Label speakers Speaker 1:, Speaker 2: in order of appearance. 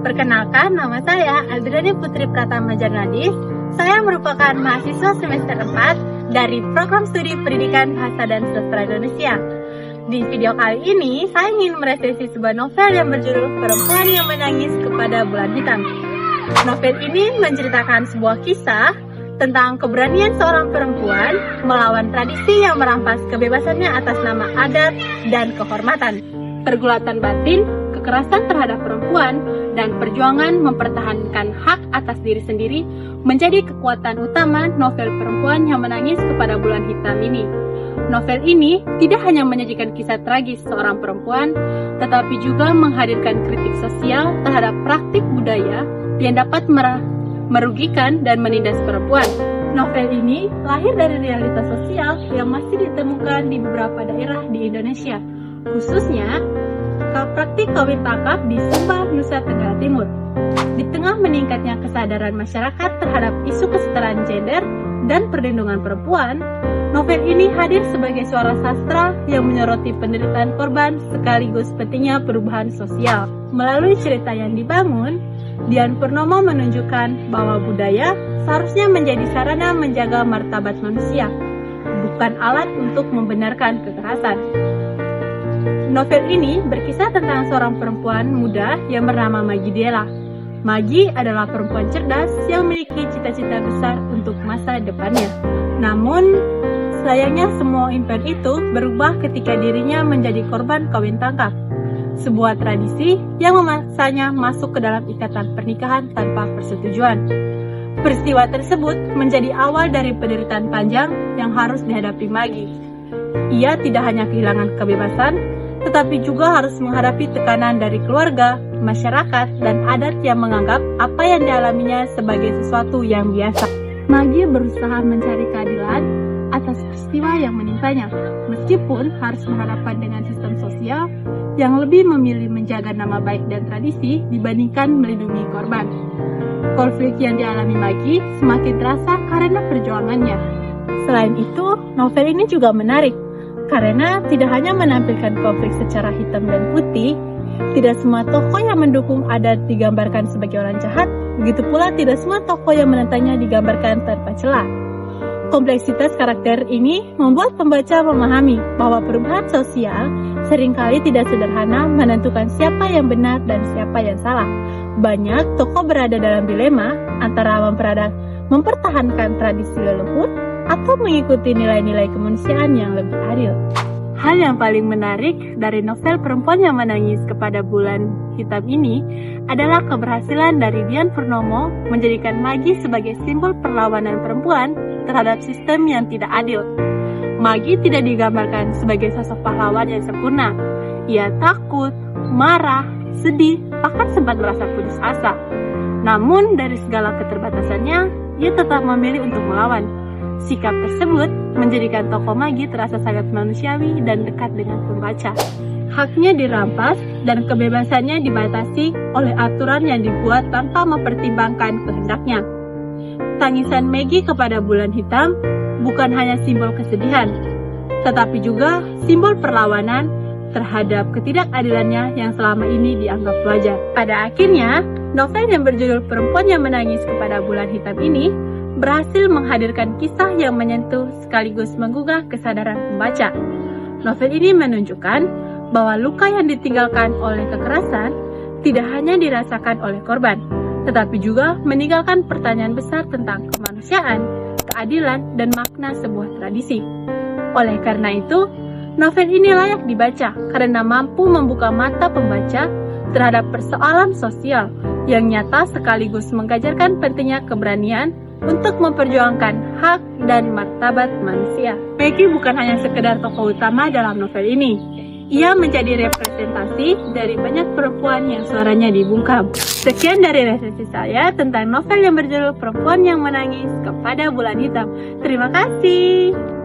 Speaker 1: Perkenalkan, nama saya Aldrani Putri Pratama Jernadis. Saya merupakan mahasiswa semester 4 dari Program Studi Pendidikan Bahasa dan Sastra Indonesia. Di video kali ini, saya ingin meresensi sebuah novel yang berjudul Perempuan yang Menangis Kepada Bulan Hitam. Novel ini menceritakan sebuah kisah tentang keberanian seorang perempuan melawan tradisi yang merampas kebebasannya atas nama adat dan kehormatan. Pergulatan batin, kekerasan terhadap perempuan, dan perjuangan mempertahankan hak atas diri sendiri menjadi kekuatan utama novel Perempuan yang Menangis Kepada Bulan Hitam ini. Novel ini tidak hanya menyajikan kisah tragis seorang perempuan, tetapi juga menghadirkan kritik sosial terhadap praktik budaya yang dapat merugikan dan menindas perempuan. Novel ini lahir dari realitas sosial yang masih ditemukan di beberapa daerah di Indonesia, khususnya praktik kawin tangkap di Sumba, Nusa Tenggara Timur. Di tengah meningkatnya kesadaran masyarakat terhadap isu kesetaraan gender dan perlindungan perempuan, novel ini hadir sebagai suara sastra yang menyoroti penderitaan korban sekaligus pentingnya perubahan sosial. Melalui cerita yang dibangun, Dian Purnomo menunjukkan bahwa budaya seharusnya menjadi sarana menjaga martabat manusia, bukan alat untuk membenarkan kekerasan. Novel ini berkisah tentang seorang perempuan muda yang bernama Maggie Della. Maggie adalah perempuan cerdas yang memiliki cita-cita besar untuk masa depannya. Namun, sayangnya semua impian itu berubah ketika dirinya menjadi korban kawin tangkap, sebuah tradisi yang memaksanya masuk ke dalam ikatan pernikahan tanpa persetujuan. Peristiwa tersebut menjadi awal dari penderitaan panjang yang harus dihadapi Maggie. Ia tidak hanya kehilangan kebebasan, tetapi juga harus menghadapi tekanan dari keluarga, masyarakat, dan adat yang menganggap apa yang dialaminya sebagai sesuatu yang biasa. Maggie berusaha mencari keadilan atas peristiwa yang menimpanya, meskipun harus berhadapan dengan sistem sosial yang lebih memilih menjaga nama baik dan tradisi dibandingkan melindungi korban. Konflik yang dialami Maggie semakin terasa karena perjuangannya. Selain itu, novel ini juga menarik karena tidak hanya menampilkan konflik secara hitam dan putih, tidak semua tokoh yang mendukung adat digambarkan sebagai orang jahat, begitu pula tidak semua tokoh yang menentangnya digambarkan tanpa celah. Kompleksitas karakter ini membuat pembaca memahami bahwa perubahan sosial seringkali tidak sederhana menentukan siapa yang benar dan siapa yang salah. Banyak tokoh berada dalam dilema antara mempertahankan tradisi leluhur atau mengikuti nilai-nilai kemanusiaan yang lebih adil. Hal yang paling menarik dari novel Perempuan yang Menangis Kepada Bulan Hitam ini adalah keberhasilan dari Dian Purnomo menjadikan Maggie sebagai simbol perlawanan perempuan terhadap sistem yang tidak adil. Maggie tidak digambarkan sebagai sosok pahlawan yang sempurna. Ia takut, marah, sedih, bahkan sempat merasa putus asa. Namun dari segala keterbatasannya, ia tetap memilih untuk melawan. Sikap tersebut menjadikan tokoh Maggie terasa sangat manusiawi dan dekat dengan pembaca. Haknya dirampas dan kebebasannya dibatasi oleh aturan yang dibuat tanpa mempertimbangkan kehendaknya. Tangisan Maggie kepada bulan hitam bukan hanya simbol kesedihan, tetapi juga simbol perlawanan terhadap ketidakadilannya yang selama ini dianggap wajar. Pada akhirnya, novel yang berjudul Perempuan yang Menangis Kepada Bulan Hitam ini berhasil menghadirkan kisah yang menyentuh sekaligus menggugah kesadaran pembaca. Novel ini menunjukkan bahwa luka yang ditinggalkan oleh kekerasan tidak hanya dirasakan oleh korban, tetapi juga meninggalkan pertanyaan besar tentang kemanusiaan, keadilan, dan makna sebuah tradisi. Oleh karena itu, novel ini layak dibaca karena mampu membuka mata pembaca terhadap persoalan sosial yang nyata sekaligus mengajarkan pentingnya keberanian untuk memperjuangkan hak dan martabat manusia. Maggie bukan hanya sekedar tokoh utama dalam novel ini. Ia menjadi representasi dari banyak perempuan yang suaranya dibungkam. Sekian dari resensi saya tentang novel yang berjudul Perempuan yang Menangis Kepada Bulan Hitam. Terima kasih.